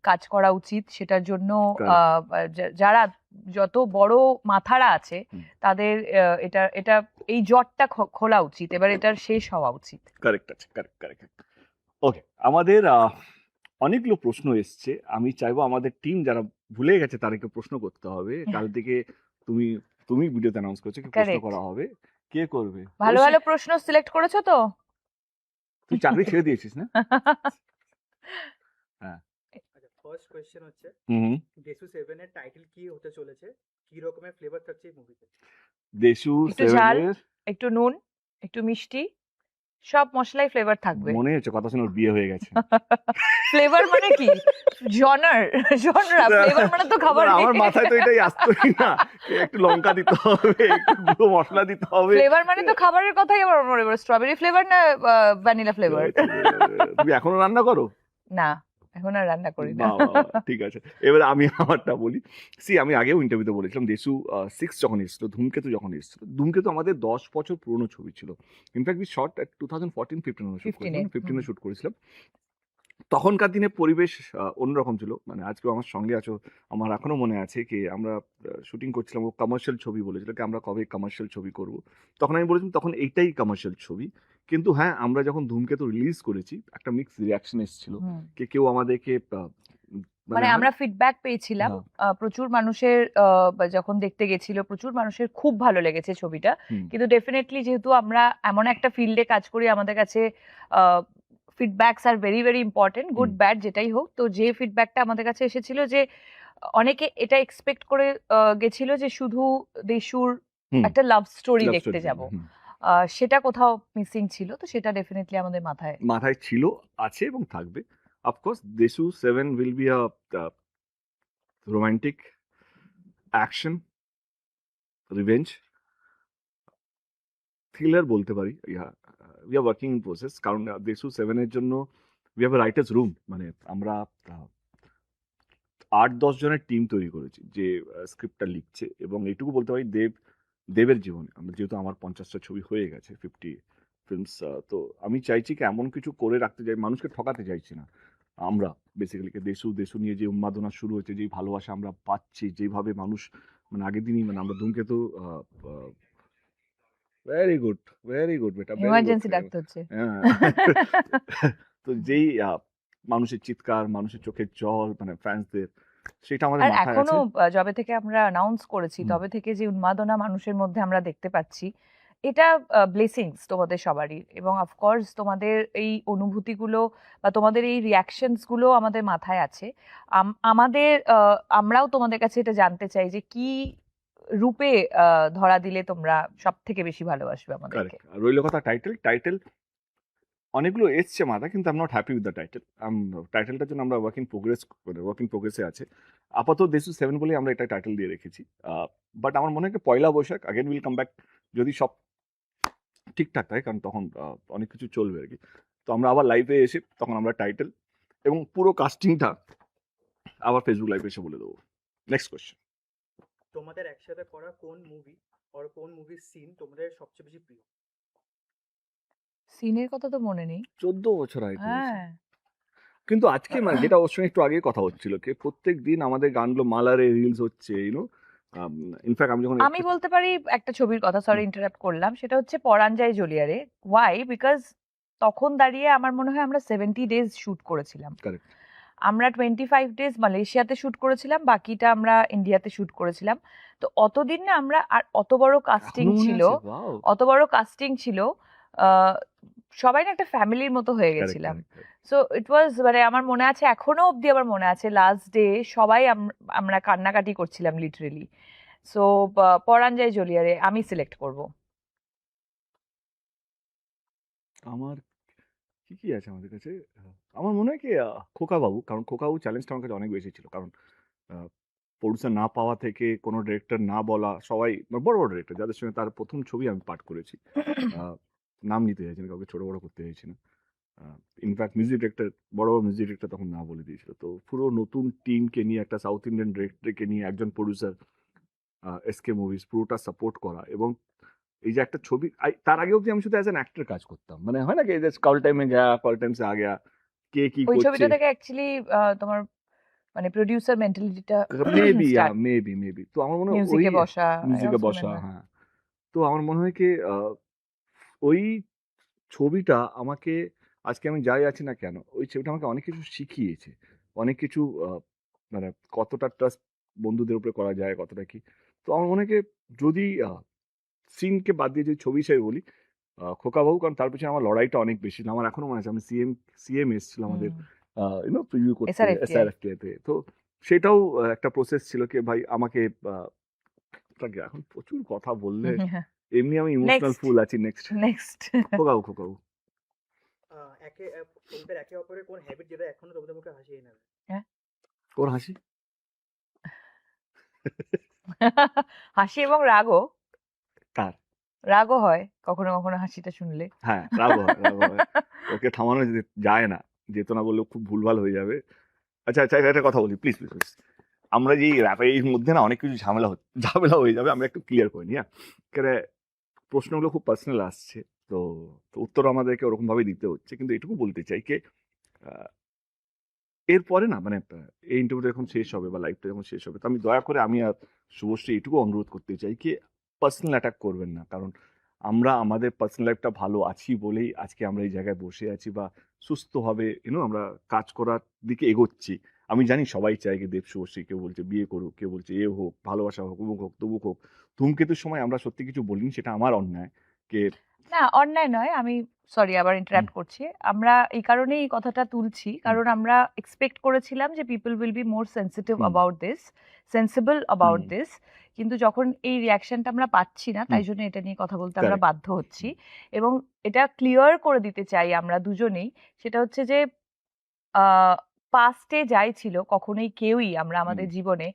কাজ করা উচিত। সেটার জন্য Correct. যারা যত বড় মাথারা আছে হুম। তাদের এটা এটা এই জটটা খোলা উচিত, এবার এটার শেষ হওয়া উচিত। কারেক্ট আছে, কারেক্ট। ওকে, আমাদের অনেকগুলো প্রশ্ন এসছে। আমি চাইবো আমাদের টিম যারা ভুলে গেছে তাদেরকে প্রশ্ন করতে হবে। কাল থেকে তুমি তুমি ভিডিওতে অ্যানাউন্স করছো কি প্রশ্ন Correct. করা হবে, কে করবে? ভালো কৌশিক, ভালো প্রশ্ন সিলেক্ট করেছো তো? তুই চাকরি ছেড়ে দিয়েছিস না? হ্যাঁ। আচ্ছা, ফার্স্ট কোয়েশ্চেন হচ্ছে হুম। দেশু 7 এর টাইটেল কি হতে চলেছে, কি রকমের ফ্লেভার থাকছে এই মুভিতে? দেশু একটু ঝাল, 7 এর একটু নুন, একটু মিষ্টি, সব মশলাই ফ্লেভার থাকবে। মনে হচ্ছে কথা শুনে ওর বিয়ে হয়ে গেছে। ফ্লেভার মানে কি? জনার, জনরা। ফ্লেভার মানে তো খাবার। আমার মাথায় তো এটাই আসতোই না, একটু লঙ্কা দিতে হবে, একটু গুঁড়ো মশলা দিতে হবে। ফ্লেভার মানে তো খাবারের কথাই আমার মনে পড়ে। স্ট্রবেরি ফ্লেভার না ভ্যানিলা ফ্লেভার? তুমি এখনো রান্না করো? না, এখন আর রান্না করি না। ঠিক আছে, এবার আমি আমারটা বলি। আমি আগেও ইন্টারভিউতে বলেছিলাম, দেশু 6 যখন এসেছিল, ধূমকেতু যখন এসেছিল, ধূমকেতু আমাদের 10 বছর পুরনো ছবি ছিল। ইনফ্যাক্ট উই শট 2014-15 শুট করেছিলাম। তখনকার দিনে পরিবেশ অন্যরকম ছিল। মানে আজকেও আমার সঙ্গে আছো, আমার এখনো মনে আছে কি আমরা শুটিং করছিলাম, ও কমার্শিয়াল ছবি বলেছিল কি আমরা কবে কমার্শিয়াল ছবি করব। তখন আমি বলেছিলাম তখন এইটাই কমার্শিয়াল ছবি। কিন্তু হ্যাঁ, আমরা যখন ধূমকেতু রিলিজ করেছি একটা মিক্স রিয়াকশন এসেছিল, কেউ আমাদেরকে মানে আমরা ফিডব্যাক পেয়েছিলাম প্রচুর মানুষের, যখন দেখতে গেছিল প্রচুর মানুষের খুব ভালো লেগেছে ছবিটা। কিন্তু ডেফিনেটলি যেহেতু আমরা এমন একটা ফিল্ডে কাজ করি, আমাদের কাছে feedbacks are very very important, good bad যেটাই হোক। তো যে ফিডব্যাকটা আমাদের কাছে এসেছিল যে অনেকে এটা এক্সপেক্ট করে গেছিল যে শুধু দেশুর একটা লাভ স্টোরি দেখতে যাব, সেটা কোথাও মিসিং ছিল। তো সেটা ডেফিনেটলি আমাদের মাথায় ছিল, আছে এবং থাকবে। Of course Deshu 7 will be a romantic action revenge thriller বলতে পারি। we are working in process, কারণ দেশু 7 এর জন্য we have a writers room, মানে আমরা 8-10 জনের টিম তৈরি করেছি যে স্ক্রিপ্টটা লিখছে। এবং এইটুকু বলতে পারি দেবের জীবনে আমরা যেহেতু আমার 50টা ছবি হয়ে গেছে, 50 ফিল্মস, তো আমি চাইছি কি এমন কিছু করে রাখতে চাই, মানুষকে ঠকাতে চাইছি না। আমরা বেসিক্যালি দেশু নিয়ে যে উন্মাদনা শুরু হচ্ছে, যেই ভালোবাসা আমরা পাচ্ছি, যেভাবে মানুষ মানে আগের দিনই মানে আমরা ধূমকেতু ভেরি গুড বেটা, ইমার্জেন্সি ডাকতে হচ্ছে। তো যেই মানুষের চিৎকার, মানুষের চোখের জল, মানে ফ্যান্সদের, সেটা আমাদের আর মাথায় এখনো আছে। যবে থেকে আমরা অ্যানাউন্স করেছি তবে থেকে যে উন্মাদনা মানুষের মধ্যে আমরা দেখতে পাচ্ছি, এটা ব্লেসিংস তোমাদের সবারই। এবং অফকোর্স তোমাদের এই অনুভূতিগুলো বা তোমাদের এই রিয়াকশনস গুলো আমাদের মাথায় আছে। আমাদের আমরাও তোমাদের কাছে এটা জানতে চাই যে কি রূপে ধরা দিলে তোমরা সব থেকে বেশি ভালোবাসবে আমাদেরকে। আর রইল কথা টাইটেল অনেকগুলো এসছে মাথা, কিন্তু I am not happy with the টাইটেলটার জন্য আমরা ওয়ার্ক ইন প্রোগ্রেসে আছে। আপাতত দেশু 7 বলে আমরা এটা টাইটেল দিয়ে রেখেছি। বাট আমার মনে হয় Poila Baishakh again will come back, যদি সব ঠিকঠাক থাকে, কারণ তখন অনেক কিছু চলবে আর কি। তো আমরা আবার লাইভে এসে তখন আমরা টাইটেল এবং পুরো কাস্টিংটা আবার ফেসবুক লাইভে এসে বলে দেবো। নেক্সট কোয়েশ্চেন, তোমাদের একসাথে করা কোন মুভি আর কোন মুভির সিন তোমাদের সবচেয়ে বেশি প্রিয়? সিনের কথা তো মনে নেই। 14 বছর আগে করেছি। হ্যাঁ, কিন্তু আজকে মানে যেটা ওর সঙ্গে একটু আগে কথা হচ্ছিল কি প্রত্যেক দিন আমাদের গানগুলো মালারে রিলস হচ্ছে, ইনফ্যাক্ট আমি যখন আমি বলতে পারি একটা ছবির কথা, সরি ইন্টারাপ্ট করলাম, সেটা হচ্ছে পরাণ যায় জ্বলিয়ারে। ওয়াই? বিকজ তখন দাঁড়িয়ে আমার মনে হয় আমরা 70 ডেজ শুট করেছিলাম। Correct. আমরা 25 ডেজ মালয়েশিয়াতে শুট করেছিলাম, বাকিটা আমরা ইন্ডিয়াতে শুট করেছিলাম। তো অতদিন না আমরা, আর অত বড় কাস্টিং ছিল, সবাই না একটা ফ্যামিলির মতো হয়ে গেছিলাম। সো ইট ওয়াজ, মানে আমার মনে আছে, এখনো অবধি আমার মনে আছে লাস্ট ডে সবাই আমরা কান্নাকাটি করছিলাম লিটারেলি। সো পরাণ যায় জ্বলিয়ারে আমি সিলেক্ট করব। আমার কি আছে আমাদের কাছে, আমার মনে হয় কি খোকা বাবু, কারণ খোকা বাবু চ্যালেঞ্জটা আমার কাছে অনেক বেশি ছিল। কারণ প্রডিউসার না পাওয়া থেকে কোনো ডিরেক্টর না বলা, সবাই বড় বড় ডিরেক্টর যাদের সঙ্গে তার প্রথম ছবি আমি পাঠ করেছি, নাম নিতে চাইছি না, কাউকে ছোট বড় করতে চাইছি না। ইনফ্যাক্ট মিউজিক ডিরেক্টর, বড় বড় মিউজিক ডিরেক্টর তখন না বলে দিয়েছিল। তো পুরো নতুন টিমকে নিয়ে, একটা সাউথ ইন্ডিয়ান ডিরেক্টরকে নিয়ে, একজন প্রডিউসার, এসকে মুভিজ পুরোটা সাপোর্ট করা, এবং এই যে একটা ছবি তার আগে অব্দি আমি শুধু অ্যাজ অ্যান অ্যাক্টর কাজ করতাম, মানে হয় না কি কল টাইমে গয়া কল টাইম সে আ গয়া, কে কি ওই করছে, ছবিটা থেকে অ্যাকচুয়ালি তোমার মানে প্রোডিউসার মেন্টালিটিটা মেবি স্টার্ট, মেবি তো আমার মনে হয় ওই মিউজিকে বসা, I মিউজিকে also বসা, remember. হ্যাঁ। তো আমার মনে হয় কি ওই ছবিটা আমাকে, আজকে আমি যাই আছি না কেন, ওই ছবিটা আমাকে অনেক কিছু শিখিয়েছে, অনেক কিছু মানে কতটা ট্রাস্ট বন্ধুদের উপরে করা যায়, কতটা কি। তো আমার মনে হয় কি, যদি সিনকে বাদ দিয়ে যদি ছবি হিসেবে বলি, খোকাবাবু, কারণ তার পিছনে আমার লড়াইটা অনেক বেশি ছিল। আমার এখনো মনে আছে, আমি সিএম এসেছিল আমাদের প্রিভিউ করতে SRFTI SRFTI তে। তো সেটাও একটা প্রসেস ছিল কি ভাই আমাকে আপনাকে এখন প্রচুর কথা বললে, এমনি আমি ইমোশনাল নেক্সট ফুল আছি। নেক্সট নেক্সট খোকাবু তোমাদের একে অপরের কোন হ্যাবিট যেটা এখনো তোমাদের মুখে হাসি এনে দেয়? ওর হাসি হাসি এবং রাগও, কার? রাগও হয় কখনো কখনো হাসিটা শুনলে। হ্যাঁ, রাগ হয়। ওকে থামানো যায় না, যেত না বললেও খুব ভুলভাল হয়ে যাবে। আচ্ছা একটা কথা বলি, প্লিজ প্লিজ প্লিজ। আমরা যে র্যাপের মধ্যে না অনেক কিছু ঝামেলা হয়ে যাবে, আমরা একটু ক্লিয়ার করে নিই। হ্যাঁ, প্রশ্নগুলো খুব পার্সোনাল আসছে, তো উত্তর আমাদেরকে ওরকম ভাবে দিতে হচ্ছে, কিন্তু এটুকু বলতে চাই কি এরপরে না, মানে এই ইন্টারভিউটা যখন শেষ হবে বা লাইভটা যখন শেষ হবে, তো আমি দয়া করে আমি আর শুভশ্রী এটুকু অনুরোধ করতে চাই কি পার্সোনাল অ্যাটাক করবেন না, কারণ আমরা আমাদের পার্সোনাল লাইফটা ভালো আছি বলেই আজকে আমরা এই জায়গায় বসে আছি বা সুস্থভাবে আমরা কাজ করার দিকে এগোচ্ছি। আমি জানি সবাই চায় কি দেব শুভশ্রী, কেউ বলছে বিয়ে করুক, কেউ বলছে এ হোক, ভালোবাসা হোক, অমুক হোক, তবুক হোক। ধূমকেতুর সময় আমরা সত্যি কিছু বলিনি, সেটা আমার অন্যায়। কে না, অন্যায় নয়, আমি সরি আবার ইন্টারাপ্ট করছি। আমরা এই কারণেই এই কথাটা তুলছি কারণ আমরা এক্সপেক্ট করেছিলাম যে people will be more sensitive about this, sensible about this, কিন্তু যখন এই রিয়াকশনটা আমরা পাচ্ছি না, তাই জন্য এটা নিয়ে কথা বলতে আমরা Correct. বাধ্য হচ্ছি। এবং এটা ক্লিয়ার করে দিতে চাই আমরা দুজনেই, সেটা হচ্ছে যে পাস্টে যাই ছিল, কখনোই কেউই আমরা আমাদের জীবনে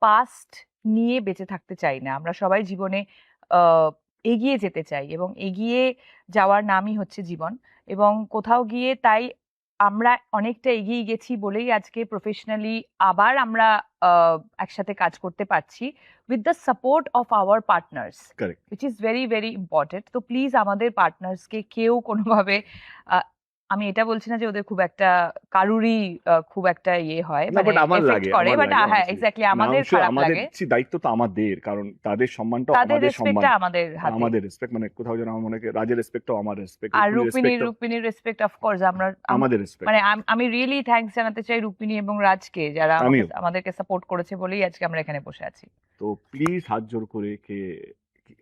পাস্ট নিয়ে বেঁচে থাকতে চাই না। আমরা সবাই জীবনে এগিয়ে যেতে চাই এবং এগিয়ে যাওয়ার নামই হচ্ছে জীবন। এবং কোথাও গিয়ে তাই আমরা অনেকটা এগিয়ে গেছি বলেই আজকে প্রফেশনালি আবার আমরা একসাথে কাজ করতে পারছি with the support of our partners, Correct. Which is very very important. তো প্লিজ আমাদের পার্টনার্সকে কেউ কোনোভাবে আমি এটা বলছি না যে ওদের খুব একটা কারুরই খুব একটা ইয়ে হয়, না, মানে বাট আমার এফেক্ট লাগে, করে, আমার বাট লাগে হ্যাঁ honestly। এক্স্যাক্টলি না, আমাদের I'm sure খারাপ আমাদের লাগে। দায়িত্ব তো আমাদের, কারণ তাদের সম্মানটাও তাদের আমাদের সম্মান, রেসপেক্টটা আমাদের হাতে। আমাদের রেসপেক্ট, মানে কোথাও যেন আমার মনে হয় রাজের রেসপেক্টও আমার রেসপেক্ট, আর রেসপেক্ট রুক্মিণীর রেসপেক্ট অফকোর্স আমাদের রেসপেক্ট। মানে আমি রিয়েলি থ্যাঙ্কস জানাতে চাই রুক্মিণী এবং রাজকে, যারা আমিও। আমাদেরকে সাপোর্ট করেছে বলেই আজকে আমরা এখানে বসে আছি। তো প্লিজ হাত জোর করে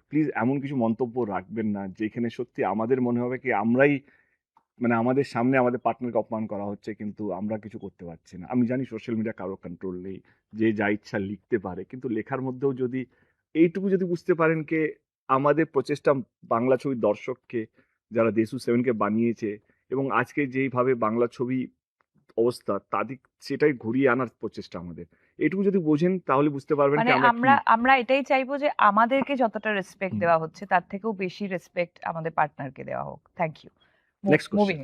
প্লিজ এমন কিছু মন্তব্য রাখবেন না যেখানে সত্যি আমাদের মনে হবে কি আমরাই, মানে আমাদের সামনে আমাদের পার্টনারকে অপমান করা হচ্ছে কিন্তু আমরা কিছু করতে পারছি না। আমি জানি সোশ্যাল মিডিয়া কারো কন্ট্রোল নেই, যে যা ইচ্ছা লিখতে পারে, কিন্তু লেখার মধ্যেও যদি এইটুকু যদি বুঝতে পারেন কে আমাদের প্রচেষ্টা বাংলা ছবির দর্শককে, যারা দেশু সেভেনকে বানিয়েছে এবং আজকে যেইভাবে বাংলা ছবি অবস্থা, তাদের সেটাই ঘুরিয়ে আনার প্রচেষ্টা আমাদের, এইটুকু যদি বোঝেন তাহলে বুঝতে পারবেন মানে কি আমরা আমরা এটাই চাইবো যে আমাদেরকে যতটা রেসপেক্ট দেওয়া হচ্ছে তার থেকেও বেশি রেসপেক্ট আমাদের পার্টনারকে দেওয়া হোক। Thank you. Next question. Moving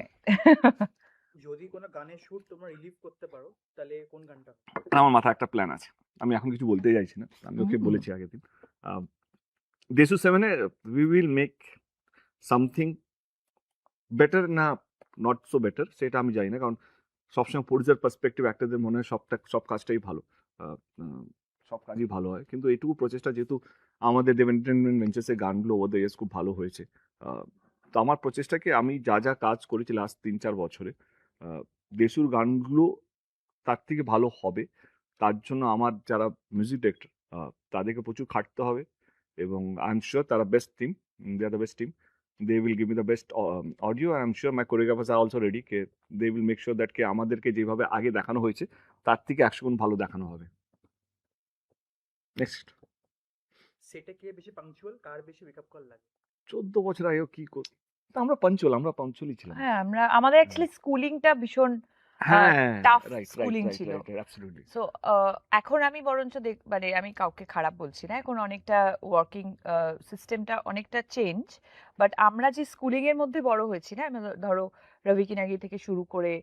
যদি কোনো গানের শুট তোমরা রিলিভ করতে পারো তাহলে কোন গানটা হবে? আমার মাথায় একটা প্ল্যান আছে, আমি এখন কিছু বলতে চাইছি না, আমি ওকে বলেছি আগের দিন। দেশু সেভেনে we will make something better, না নট সো বেটার সেটা আমি জানি না, কারণ সবসময় প্রডিউসার পার্সপেক্টিভ একটাদের মনে হয় সব কাজটাই ভালো, সব কাজই ভালো হয়, কিন্তু এইটুকু প্রচেষ্টা, যেহেতু আমাদের দেব এন্টারটেনমেন্ট ভেঞ্চার্সের গানগুলো ওভার দ্য ইয়ার্স খুব ভালো হয়েছে, তো আমার প্রচেষ্টাকে আমি যা কাজ করেছি লাস্ট 3-4 বছরে, দেশুর গানগুলো তার থেকে ভালো হবে, তার জন্য আমার যারা মিউজিক ডিরেক্টর তাদেরকে প্রচুর খাটতে হবে, এবং আই এম শিওর তারা best team, they are the best team, they will give me the best audio, I am sure my choreographers are also ready, কে they will make sure that কে আমাদেরকে যেভাবে আগে দেখানো হয়েছে তার থেকে 100 গুণ ভালো দেখানো হবে। নেক্সট। সেটা কে বেশি পাংচুয়াল, কার বেশি মেকআপ কল লাগে? 14 বছর আগেও কি কর, আমরা পাঞ্চুয়ালি ছিলাম। হ্যাঁ, আমাদের অ্যাকচুয়ালি স্কুলিংটা ভীষণ হ্যাঁ, টাফ রাইট স্কুলিং রাইট ছিল। Right absolutely. সো এখন আমি বরঞ্চ মানে আমি কাউকে খারাপ বলছি না, এখন অনেকটা ওয়ার্কিং সিস্টেমটা অনেকটা চেঞ্জ, বাট আমরা যে স্কুলিং এর মধ্যে বড় হয়েছি না, ধরো রবি কিনাগি থেকে শুরু করে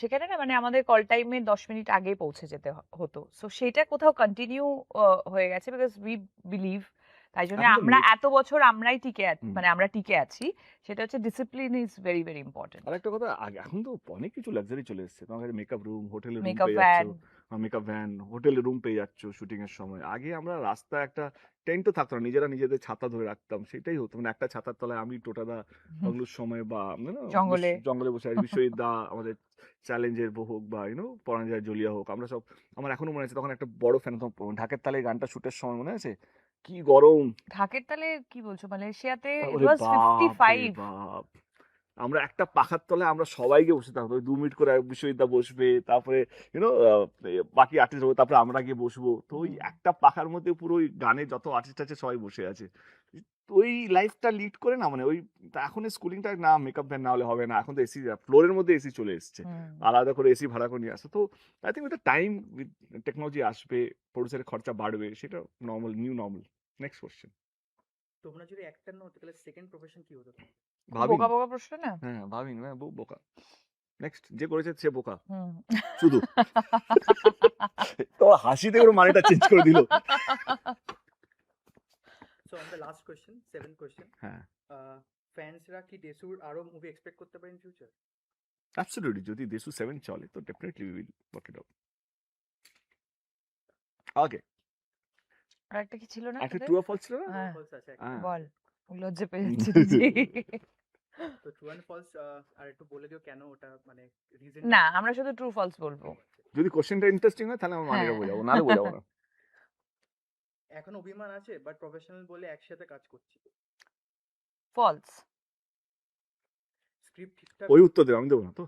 সেখানে না, মানে আমাদের কল টাইমে 10 মিনিট আগে পৌঁছে যেতে হতো, সো সেটা কোথাও কন্টিনিউ হয়ে গেছে, বিকজ উই বিলিভ তাই জন্য এখন তো আমরা next- এত বছর আমরাই হুম। মানে আমরা টিকে আছি, সেটা হচ্ছে discipline is very very important. আর একটা কথা, এখন তো অনেক কিছু লাক্সারি চলে এসেছে, তোমার কাছে মেকআপ রুম, হোটেলে রুম মেকআপ পেয়ে ভ্যান, যাচ্ছ, মেকআপ ভ্যান, হোটেলে রুম পেয়ে যাচ্ছ শুটিং এর সময়। আগে আমরা রাস্তায় একটা টেন্টও থাকতো না, নিজেরা নিজেদের ছাতা ধরে রাখতাম, সেটাই হতো। মানে একটা ছাতার তলায় আমি, টোটাদা, বাংলোর সময়, বা জঙ্গলে। জঙ্গলে বসে আছি, বিশ্বজিৎ দা, আমাদের চ্যালেঞ্জের হোক বা পরাঞ্জয় জলিয়া হোক, আমরা সব, আমার এখনো মনে আছে তখন একটা বড় ফ্যান, ঢাকের তালে গানটা শুটের সময় মনে আছে, কি গরম। ঢাকের তালে কি বলছো, মালয়েশিয়াতে ইট ওরে ওয়াজ বাপ রে 55। বাপ, আমরা একটা পাখার তলায় আমরা সবাইকে বসে থাকবো, 2 মিনিট করে বিশ্বজিৎদা বসবে, তারপরে বাকি আর্টিস্ট হবে, তারপরে আমরা গিয়ে বসবো। তো ওই একটা পাখার মধ্যে পুরো ওই গানে যত আর্টিস্ট আছে সবাই বসে আছে। তো ওই লাইফটা লিড করে না, মানে ওই তা এখন স্কুলিংটা না, মেকআপ ভ্যান না হলে হবে না, এখন তো এসি, ফ্লোরের মধ্যে এসি চলে এসছে, আলাদা করে এসি ভাড়া করে নিয়ে আসে। তো আই থিঙ্ক ওটা টাইম উইথ টেকনোলজি আসবে, প্রডিউসারের খরচা বাড়বে, সেটা normal, new normal. Next question. তোমরা যদি অ্যাক্টর না হতে তাহলে সেকেন্ড প্রফেশন কি হতো তোমার? ভাবিনি, বোকা বোকা প্রশ্ন না। হ্যাঁ ভাবিনি, হ্যাঁ বউ বোকা। নেক্সট, যে করেছে সে বোকা হুম। শুধু। তো হাসিতে ওর মানেটা চেঞ্জ করে দিল। So on the last question, 7th question, হ্যাঁ, ফ্যান্সরা কি দেসুর আরো মুভি এক্সপেক্ট করতে পারে ইন ফিউচার? অ্যাবসলিউটলি, যদি দেশু 7 চলে তো definitely we will work it out. Okay, আর একটা কি ছিল না একটা তোদের? ট্রু অর ফলস ছিল না? হ্যাঁ, ফলস আছে একটা। হ্যাঁ। বল, লজ্জা পেয়ে যাচ্ছে জি। তো ট্রু অ্যান্ড ফলস আর একটু বলে দিও কেন ওটা, মানে রিজন। না, আমরা শুধু ট্রু ফলস বলবো। যদি কোশ্চেনটা ইন্টারেস্টিং হয় তাহলে আমার মানেটা হ্যাঁ। বোঝাবো, নাহলে বোঝাবো না। এখন অভিমান আছে বাট প্রফেশনাল বলে একসাথে কাজ করছি। ফলস। স্ক্রিপ্ট ঠিকঠাক ওই উত্তর দেবো, আমি দেবো না তো।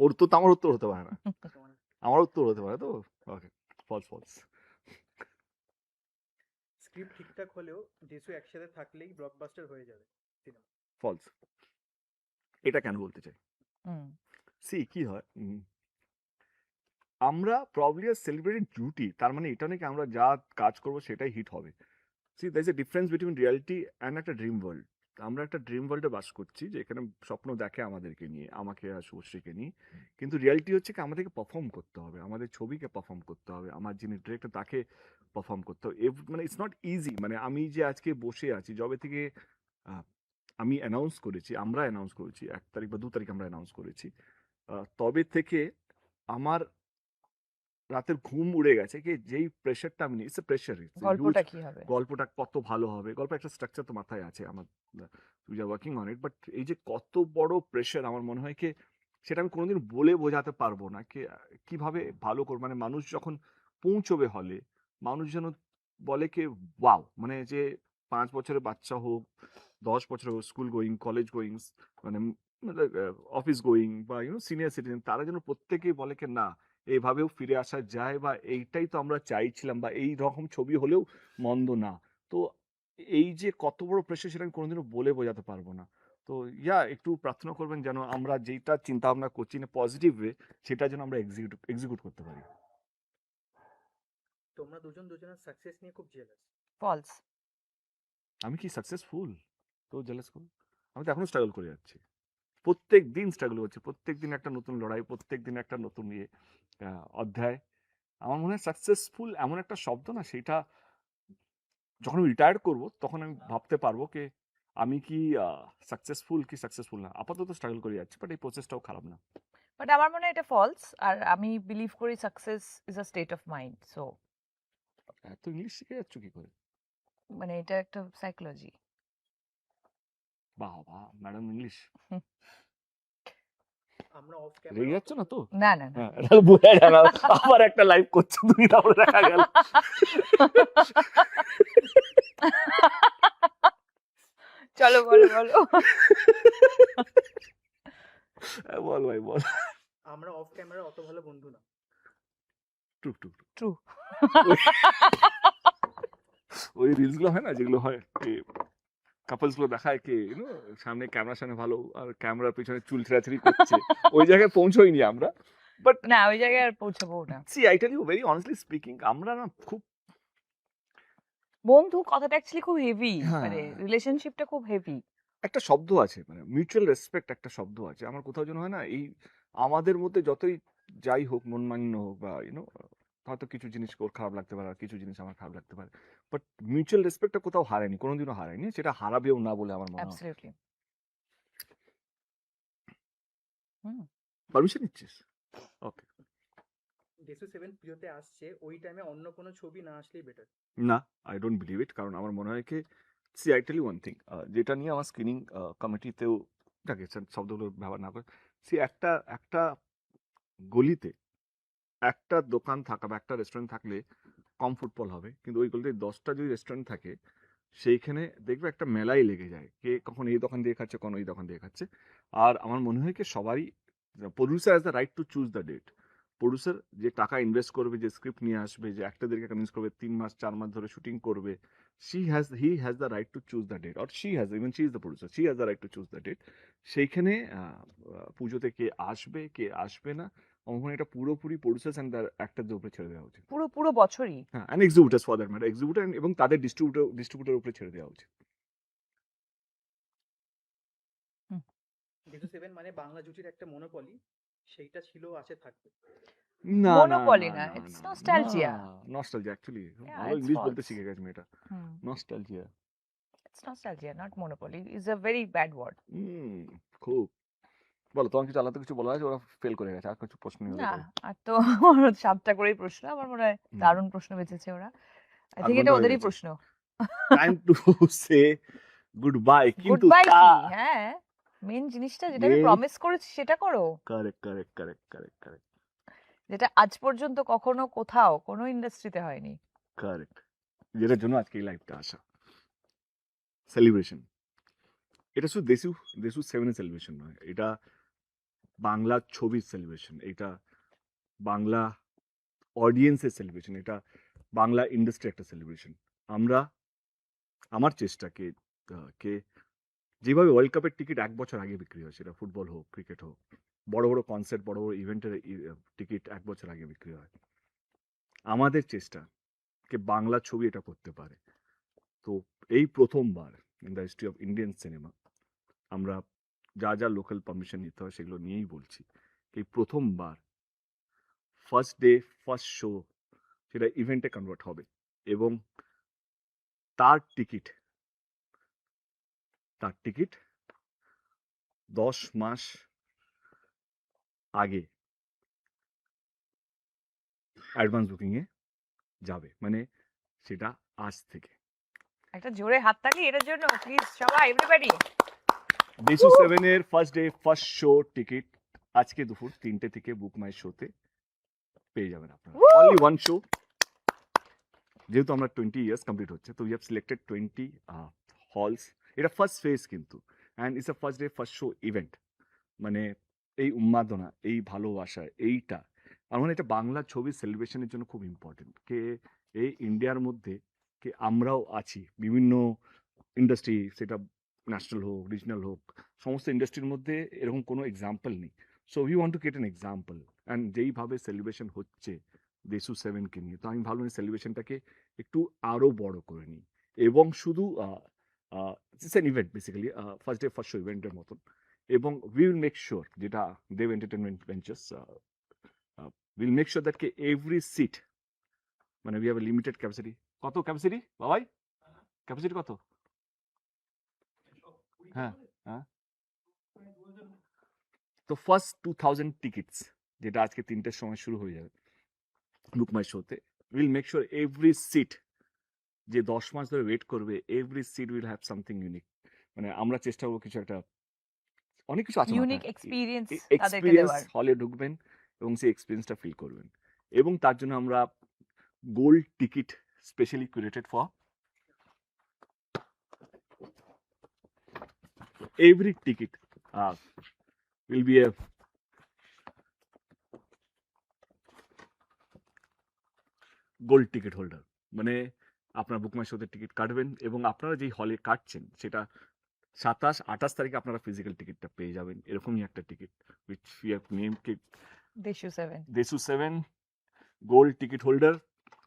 ওর উত্তর তো আমার উত্তর হতে পারে না, তোমার আমার উত্তর হতে পারে তো। ওকে, ফলস ফলস। স্ক্রিপ্ট ঠিকঠাক হলেও দেসু একসাথে থাকলেই ব্লকবাস্টার হয়ে যাবে সিনেমা। ফলস। এটা কেন বলতে চাই, হুম। সি কি হয়, আমরা প্রবলি আর সেলিব্রেটেড ডিউটি, তার মানে এটা নাকি আমরা যা কাজ করবো সেটাই হিট হবে। See there is a difference between reality and একটা ড্রিম ওয়ার্ল্ড। আমরা একটা ড্রিম ওয়ার্ল্ডে বাস করছি, যেখানে স্বপ্ন দেখে আমাদেরকে নিয়ে, আমাকে আর শুভশ্রীকে নিয়ে, কিন্তু রিয়ালিটি হচ্ছে কি আমাদেরকে পারফর্ম করতে হবে, আমাদের ছবিকে পারফর্ম করতে হবে, আমার যিনি ডিরেক্টর তাকে পারফর্ম করতে হবে। মানে ইটস নট ইজি। মানে আমি যে আজকে বসে আছি, যবে থেকে আমি অ্যানাউন্স করেছি, আমরা অ্যানাউন্স করেছি 1 তারিখ বা 2 তারিখ আমরা অ্যানাউন্স করেছি, তবে থেকে আমার রাতের ঘুম উড়ে গেছে, কি যেই প্রেশারটা আমি নিই, ইটস এ প্রেশার। গল্পটা কি হবে? গল্পটা কত ভালো হবে, গল্প একটা স্ট্রাকচার তো মাথায় আছে আমার, we are working on it, but এই যে কত বড় প্রেশার, আমার মনে হয় কি সেটা আমি কোনোদিন বলে বোঝাতে পারবো না, কি কিভাবে ভালো করবো। মানে মানুষ যখন পৌঁছবে হলে, মানুষ যেন বলে কি ওয়াও, মানে যে 5 বছরের বাচ্চা হোক, 10 বছরের হোক, স্কুল গোয়িং, কলেজ গোয়িং, মানে অফিস গোয়িং, বা সিনিয়র সিটিজেন, তারা যেন প্রত্যেকেই বলে কি না, এভাবেও ফিরে আসা যায়, বা এইটাই তো আমরা চাইছিলাম, বা এই রকম ছবি হলেও মন্দ না। তো এই যে কত বড় প্রেশার, সেটা আমি কোনোদিনও বলে বোঝাতে পারবো না। তো একটু প্রার্থনা করবেন যেন আমরা যেটা চিন্তা ভাবনা করছি না পজিটিভ ওয়ে, সেটা যেন আমরা এক্সিকিউট করতে পারি। তোমরা দুজন দুজনের সাকসেস নিয়ে খুব জেলাস। ফলস। আমি কি সাকসেসফুল তো জেলাস করব? আমি তো এখনো স্ট্রাগল করে যাচ্ছি, প্রত্যেক দিন স্ট্রাগল করছি, প্রত্যেক দিন একটা নতুন লড়াই, প্রত্যেক দিন একটা নতুন অধ্যায়। আমার মনে হয় সাকসেসফুল এমন একটা শব্দ না, সেটা যখন আমি রিটায়ার করবো তখন আমি ভাবতে পারবো কি আমি কি সাকসেসফুল না। আপাতত স্ট্রাগল করে যাচ্ছি, বাট এই প্রসেসটাও খারাপ না। বাট আমার মনে হয় এটা ফলস, আর আমি বিলিভ করি success is a state of mind. So এত ইংলিশ শিখে যাচ্ছ কি করে? মানে এটা একটা সাইকোলজি। বাহ বাহ, ম্যাডাম ইংলিশ। আমরা অফ রেগে ক্যামেরা যাচ্ছ না তো? না না না। হ্যাঁ, এটা বোঝা গেল। আবার একটা লাইভ করছো তুমি, তারপরে দেখা গেল। চলো বলো বলো। বল ভাই বল। আমরা অফ ক্যামেরা অত ভালো বন্ধু না। টুক টুক টুক। ট্রু। ওই রিলস গুলো হয় না, যেগুলো হয় কাপলস গুলো দেখায় কি সামনে ক্যামেরার সামনে ভালো, আর ক্যামেরার পিছনে চুল ছেঁড়াছেড়ি করছে, ওই জায়গায় পৌঁছইনি আমরা। বাট না, ওই জায়গায় আর পৌঁছাবো না। See I tell you very honestly speaking, আমরা না খুব বন্ধু কথাটা অ্যাকচুয়ালি খুব হেভি, হ্যাঁ। মানে রিলেশনশিপটা খুব হেভি। একটা শব্দ আছে, মানে মিউচুয়াল রেসপেক্ট একটা শব্দ আছে, আমার কোথাও যেন হয় না, এই আমাদের মধ্যে যতই যাই হোক, মনমান্য হোক বা হয়তো কিছু জিনিস ওর খারাপ লাগতে পারে আর কিছু জিনিস আমার খারাপ লাগতে পারে, বাট মিউচুয়াল রেসপেক্টটা কোথাও হারায়নি, কোনোদিনও হারায়নি, সেটা হারাবেও না বলে আমার মনে হয়। অ্যাবসলিউটলি। হুম। পারমিশন নিচ্ছিস? ওকে। দেশু 7 প্রিয়তে আসছে, ওই টাইমে অন্য কোনো ছবি না আসলেই বেটার। না, আই ডোন্ট বিলিভ ইট, কারণ আমার মনে হয় কি, see I tell you one thing, যেটা নিয়ে আমার স্ক্রিনিং কমিটিতেও, যাকে শব্দগুলো ব্যবহার না করে, সি একটা একটা গলিতে একটা দোকান থাকা বা একটা রেস্টুরেন্ট থাকলে কম ফুটফল হবে, কিন্তু ওই গলিতে 10টা যদি রেস্টুরেন্ট থাকে সেইখানে দেখবে একটা মেলাই লেগে যায়, কে কখন এই দোকান দিয়ে খাচ্ছে, কখন ওই দোকান দিয়ে খাচ্ছে। আর আমার মনে হয় কি সবারই, producer has the right to choose the date. Producer যে টাকা ইনভেস্ট করবে, যে স্ক্রিপ্ট নিয়ে আসবে, যে অ্যাক্টরদেরকে কনভিন্স করবে, 3 মাস 4 মাস ধরে শুটিং করবে, he has the right to choose the date, or she is the producer, she has the right to choose the date. সেইখানে পুজোতে কে আসবে কে আসবে না, আমার মনে হয় এটা পুরোপুরি প্রডিউসার্স অ্যান্ড দ্য অ্যাক্টরদের উপরে ছেড়ে দেওয়া উচিত। পুরো বছরই। হ্যাঁ, অ্যান্ড এক্সিবিউটার্স ফর দ্যাট ম্যাটার, এক্সিবিউটার এবং তাদের ডিস্ট্রিবিউটর উপরে ছেড়ে দেওয়া উচিত। দেশু 7 মানে বাংলা জুটির একটা মনোপলি, সেইটা ছিল, আছে, থাকবে। না না Monopoly না না, না it's না nostalgia. নস্টালজিয়া, অ্যাকচুয়ালি Yeah, ভালো it's ইংলিশ বলতে false. শিখে গেছে মেয়েটা। Hmm. Nostalgia It's nostalgia, not monopoly. It's a very bad word. খুব। বলো, তোমার কিছু আলাদা কিছু বলা আছে? ওরা ফেল করে গেছে, আর কিছু প্রশ্ন নেই ওদের না, কাছে। আর তো 7টা করেই প্রশ্ন, আমার মনে হয় হুম। দারুণ প্রশ্ন বেঁচেছে ওরা। আই আধ থিঙ্ক ঘন্টা এটা হয়ে ওদেরই গেছে। প্রশ্ন। Time to say good bye, good কিন্তু বাই তা কি? হ্যাঁ, মেন জিনিসটা যেটা আমি Main- প্রমিস করেছি সেটা করো, কারেক্ট যেটা আজ পর্যন্ত কখনো কোথাও কোনো ইন্ডাস্ট্রিতে হয়নি। যেটার জন্য আজকে এই লাইভটা আসা, সেলিব্রেশন। এটা শুধু দেশু 7-এর সেলিব্রেশন নয়, এটা বাংলা ছবির সেলিব্রেশন, এটা বাংলা অডিয়েন্সের সেলিব্রেশন, এটা বাংলা ইন্ডাস্ট্রি একটা সেলিব্রেশন। আমার চেষ্টা কে যেভাবে ওয়ার্ল্ড কাপের টিকিট 1 বছর আগে বিক্রি হয়, সেটা ফুটবল হোক ক্রিকেট হোক, বড় বড় কনসার্ট বড় বড় ইভেন্টের টিকিট 1 বছর আগে বিক্রি হয়, আমাদের চেষ্টা কে বাংলা ছবি এটা করতে পারে। তো এই প্রথমবার in the history of Indian cinema, আমরা যা লোকাল পারমিশন নিতে হয় সেগুলো নিয়েই বলছি, এই প্রথমবার ফার্স্ট ডে ফার্স্ট শো সেটা ইভেন্টে কনভার্ট হবে, এবং তার টিকিট 10 মাস আগে অ্যাডভান্স বুকিংয়ে যাবে, মানে সেটা আজ থেকে। একটা জোরে হাততালি এটার জন্য প্লিজ সবাই, এভরিবডি। দেশু 7-এর first day first show ticket আজকে দুপুর 3টে থেকে বুক মাই শোতে পেয়ে যাবেন আপনারা। অনলি ওয়ান শো, যেহেতু আমরা 20 ইয়ার্স কমপ্লিট হচ্ছে, তো উই হ্যাভ সিলেক্টেড 20 হলস। এটা ফার্স্ট ফেজ কিন্তু, and it's a first day first show event, মানে এই উন্মাদনা, এই ভালোবাসা, এইটা আমার মনে হয় এটা বাংলা ছবির সেলিব্রেশনের জন্য খুব ইম্পর্টেন্ট। এই ইন্ডিয়ার মধ্যে আমরাও আছি, বিভিন্ন ইন্ডাস্ট্রি, সেটা ন্যাশনাল হোক রিজনাল হোক, সমস্ত ইন্ডাস্ট্রির মধ্যে এরকম কোনো এক্সাম্পল নেই। So we want to get an example, and যেইভাবে সেলিব্রেশন হচ্ছে দেশু 7কে নিয়ে, তো আমি ভাবলাম এই সেলিব্রেশনটাকে একটু আরও বড় করে নিই, এবং শুধু it's an event basically, first day first show ইভেন্টের মতন, এবং উই উইল মেক শিওর, যেটা Dev entertainment ventures will make sure that every seat, মানে we have a limited capacity. কত ক্যাপাসিটি বাবাই, ক্যাপাসিটি কত? হ্যাঁ, তো ফার্স্ট 2000 টিকিটস, যেটা আজকে 3টের সময় শুরু হয়ে যাবে বুক মাই শোতে, will make sure every seat, যে 10 মাস ধরে ওয়েট করবে, every seat will have something unique. মানে আমরা চেষ্টা করবো কিছু একটা, অনেক কিছু আছে ইউনিক এক্সপিরিয়েন্স তাদেরকে এক্সপিরিয়েন্স, দেওয়ার। হলে ঢুকবেন এবং সেই এক্সপিরিয়েন্সটা ফিল করবেন, এবং তার জন্য আমরা gold ticket specially curated for every ticket will be a gold ticket holder. মানে আপনার বুক মাই শোতে টিকিট কাটবেন, এবং আপনারা যেই হলে কাটছেন সেটা 27-28 তারিখে আপনারা ফিজিক্যাল টিকিটটা পেয়ে যাবেন, এরকমই একটা ticket which we have name Deshu 7। 7 gold ticket holder,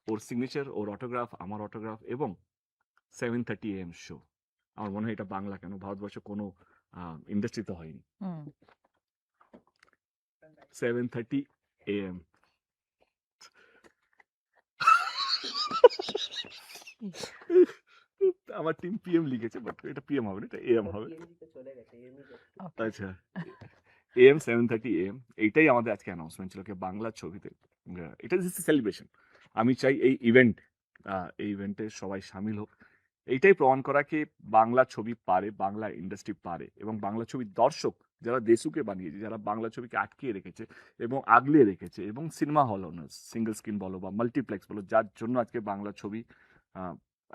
ওর সিগনেচার, ওর অটোগ্রাফ, আমার অটোগ্রাফ, এবং 7:30 AM শো। আমার মনে হয় এটা বাংলা কেন, ভারতবর্ষে কোনো ইন্ডাস্ট্রিতে হয়নি। 7:30 AM আমার টিম পিএম লিখেছে, বাট এটা পিএম হবে না, এটা এএম হবে। টিএমজিতে চলে গেছে এমনি Okay. আচ্ছা, AM 7:30 AM, এইটাই আমাদের আজকে অ্যানাউন্সমেন্ট ছিল কি বাংলা ছবিতে এটা ইজ সেলিব্রেশন। আমি চাই এই ইভেন্টে সবাই সামিল হোক। এইটাই প্রমাণ করা কি বাংলা ছবি পারে, বাংলা ইন্ডাস্ট্রি পারে, এবং বাংলা ছবির দর্শক যারা দেশুকে বানিয়েছে, যারা বাংলা ছবিকে আটকিয়ে রেখেছে এবং আগলে রেখেছে, এবং cinema hall owners, single screen বলো বা মাল্টিপ্লেক্স বলো, যার জন্য আজকে বাংলা ছবি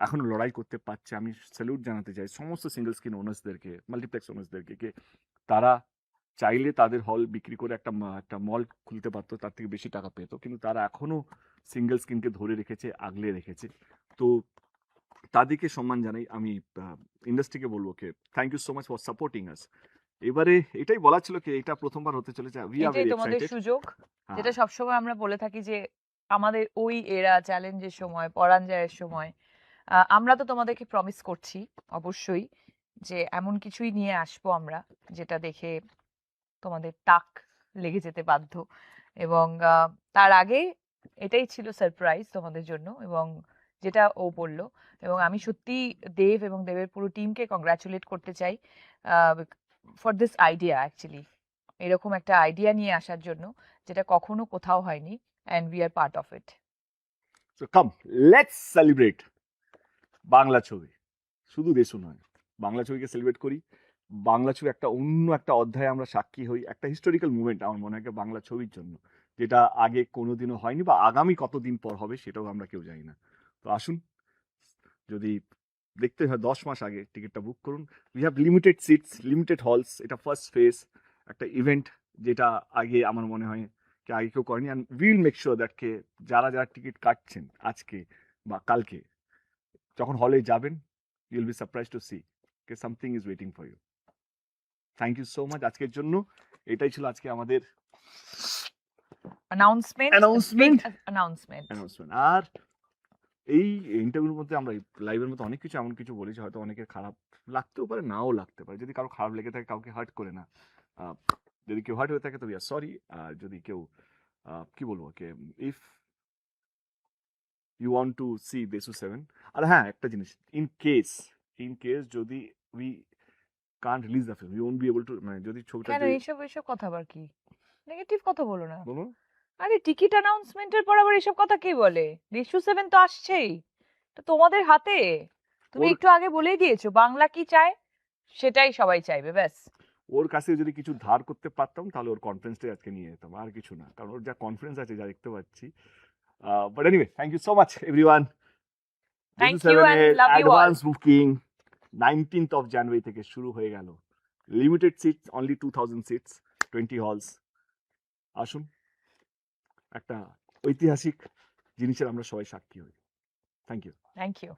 এখনো লড়াই করতে পারছে। আমি স্যালুট জানাতে চাই সমস্ত সিঙ্গেল স্ক্রিন ওনার্সদেরকে, মাল্টিপ্লেক্স ওনার্সদেরকে, তারা চাইলে তাদের হল বিক্রি করে একটা মল খুলতে পারতো, তার থেকে বেশি টাকা পেতো, কিন্তু তারা এখনো সিঙ্গেল স্ক্রিনকে ধরে রেখেছে, আগলে রেখেছে। তো তাদেরকে সম্মান জানাই। আমি ইন্ডাস্ট্রিকে বলবো কি thank you so much for supporting us. এবারে এটাই বলা ছিল কি এটা প্রথমবার হতে চলেছে, উই আর এটাই ভেরি তোমাদের এক্সাইটেড। সুযোগ, যেটা সবসময় আমরা বলে থাকি যে আমাদের ওই এরা চ্যালেঞ্জের সময়, পরাঞ্জয়ের সময় আমরা তো তোমাদেরকে প্রমিস করছি অবশ্যই যে এমন কিছুই নিয়ে আসবো আমরা যেটা দেখে তোমাদের টাক লেগে যেতে বাধ্য। এবং তার আগে এটাই ছিল সারপ্রাইজ তোমাদের জন্য, এবং যেটা ও বললো, এবং আমি সত্যি দেব এবং দেবের পুরো টিমকে কংগ্রাচুলেট করতে চাই ফর দিস আইডিয়া। অ্যাকচুয়ালি এরকম একটা আইডিয়া নিয়ে আসার জন্য যেটা কখনো কোথাও হয়নি, and we are part of it. So come let's celebrate Bangla ছবি। শুধু দেশও নয়, বাংলা ছবিকে সেলিব্রেট করি। বাংলা ছবি একটা অন্য একটা অধ্যায়ে আমরা সাক্ষী হই, একটা হিস্টোরিক্যাল মুভমেন্ট আমার মনে হয় বাংলা ছবির জন্য, যেটা আগে কোনোদিনও হয়নি বা আগামী কতদিন পর হবে সেটাও আমরা কেউ জানি না। তো আসুন, যদি দেখতে হয় 10 মাস আগে টিকিটটা বুক করুন। We have limited seats, limited halls. এটা ফার্স্ট ফেজ একটা ইভেন্ট, যেটা আগে আমার মনে হয় কি আগে কেউ করেনি। And will make sure that কে যারা যারা টিকিট কাটছেন আজকে বা কালকে, যখন হলে যাবেন, you will be surprise to see কে something is waiting for you. Thank you so much আজকের জন্য। এটাই ছিল আজকে আমাদের অ্যানাউন্সমেন্ট। অ্যানাউন্সমেন্ট। আর এই ইন্টারভিউর মধ্যে আমরা লাইভের মধ্যে অনেক কিছু এমন কিছু বলেছি, হয়তো অনেকের খারাপ লাগতেও পারে, নাও লাগতে পারে। যদি কারো খারাপ লেগে থাকে, কাউকে হার্ট করে না। যদি কেউ হার্ট হয়ে থাকে তো উই আর সরি। আর যদি কেউ কি বলবো কে if you want to see Deshu 7, আর হ্যাঁ একটা জিনিস, ইন কেস যদি we can't release the film, we won't be able to, মানে যদি ছবিটা কেন এইসব কথা আবার কি নেগেটিভ কথা বলো না। বলো, আরে টিকিট অ্যানাউন্সমেন্টের পর আবার এসব কথা কে বলে? রেশু 7 তো আসছেই, তো তোমাদের হাতে। তুমি ওর- একটু আগে বলেই দিয়েছো বাংলা কি চায়, সেটাই সবাই চাইবে, ব্যাস। ওর কাছে যদি কিছু ধার করতে পারতাম তাহলে ওর কনফিডেন্সটাই আজকে নিয়ে যেতাম, আর কিছু না। কারণ ওর যা কনফিডেন্স আছে, যা দেখতে পাচ্ছি। But anyway, thank you so much everyone. Thank you and love you all. Advance booking 19th of January থেকে শুরু হয়ে গেল। Limited seats, only 2000 seats, 20 halls. আসুন, একটা ঐতিহাসিক জিনিসের আমরা সবাই সাক্ষী হই। Thank you. Thank you.